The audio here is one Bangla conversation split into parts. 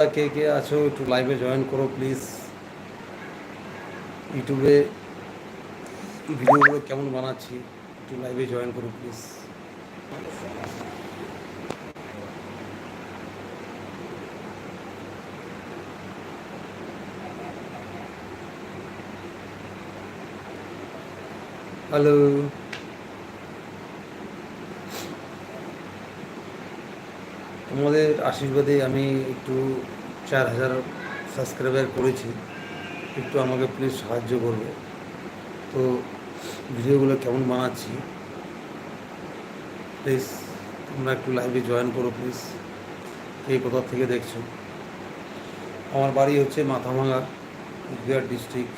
কে কে আছো একটু লাইভে জয়েন করো প্লিজ। ইউটিউবে ভিডিওগুলো কেমন বানাচ্ছি একটু লাইভে জয়েন করো প্লিজ। হ্যালো, তোমাদের আশীর্বাদে আমি একটু 4,000 সাবস্ক্রাইবার করেছি। একটু আমাকে প্লিজ সাহায্য করবে তো। ভিডিওগুলো কেমন বানাচ্ছি প্লিজ তোমরা একটু লাইভে জয়েন করো প্লিজ। কে কোথা থেকে দেখছো? আমার বাড়ি হচ্ছে মাথাভাঙা, কুচবিহার ডিস্ট্রিক্ট,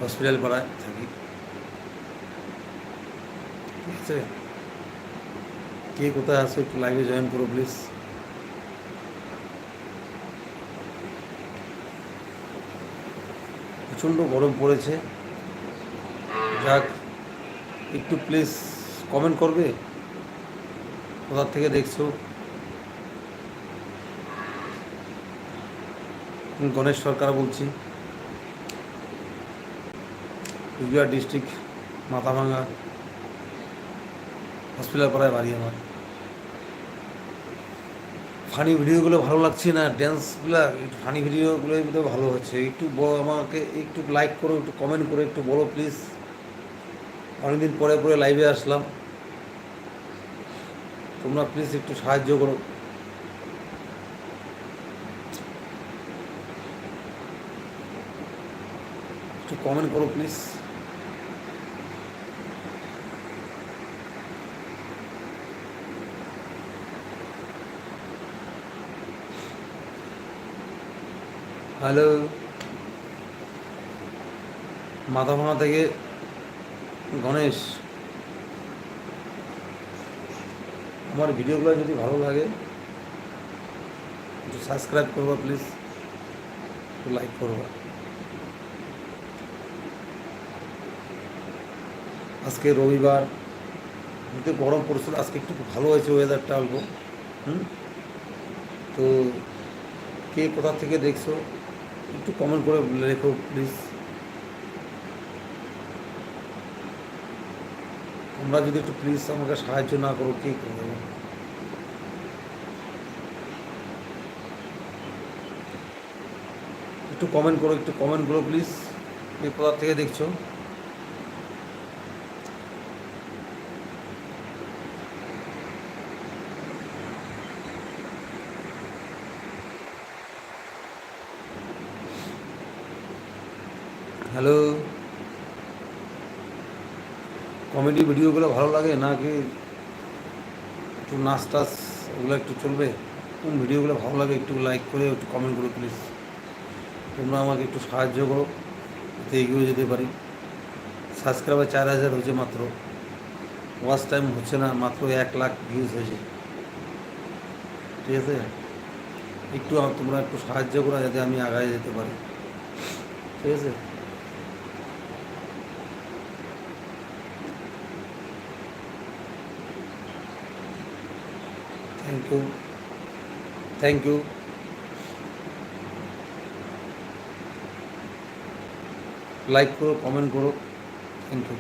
হসপিটাল পাড়ায় থাকি। ঠিক আছে, কে কোথায় আসো একটু লাইভে জয়েন করো প্লিজ। প্রচণ্ড গরম পড়েছে, যাক একটু প্লিজ কমেন্ট করবে কোথা থেকে দেখছো। গণেশ সরকার বলছি, কুচবিহার ডিস্ট্রিক্ট, মাথাভাঙা, হসপিটাল পাড়ায় বাড়ি আমার। ফানি ভিডিওগুলো ভালো লাগছে না, ড্যান্সগুলো একটু ফানি ভিডিওগুলোই বোধ ভালো হচ্ছে। একটু আমাকে একটু লাইক করো, একটু কমেন্ট করে একটু বলো প্লিজ। অনেকদিন পরে পরে লাইভে আসলাম, তোমরা প্লিজ একটু সাহায্য করো। একটু কমেন্ট করো প্লিজ। হ্যালো, মাথাভাঙা থেকে গণেশ। আমার ভিডিওগুলো যদি ভালো লাগে একটু সাবস্ক্রাইব করবা প্লিজ, একটু লাইক করবা। আজকে রবিবার, এতে গরম পড়ছিল, আজকে একটু ভালো হয়েছে ওয়েদারটা অল্প। হুম, তো কে কোথা থেকে দেখছো একটু কমেন্ট করে লেখো প্লিজ। তোমরা যদি একটু প্লিজ আমাকে সাহায্য না করো কে করবে? একটু কমেন্ট করো, একটু কমেন্ট করো প্লিজ। কে কোথা থেকে দেখছো? হ্যালো, কমেডি ভিডিওগুলো ভালো লাগে নাকি একটু নাচ টাচ ওগুলো একটু চলবে? কোন ভিডিওগুলো ভালো লাগে একটু লাইক করে একটু কমেন্ট করো প্লিজ। তোমরা আমাকে একটু সাহায্য করো যাতে এগিয়ে যেতে পারি। সাবস্ক্রাইবার 4,000 হয়েছে মাত্র, ওয়াচ টাইম হচ্ছে না, মাত্র 1,00,000 ভিউজ হয়েছে। ঠিক আছে, একটু তোমরা একটু সাহায্য করো যাতে আমি আগায় যেতে পারি। ঠিক আছে, thank you, thank you. Like করো, কমেন্ট করো, থ্যাংক ইউ।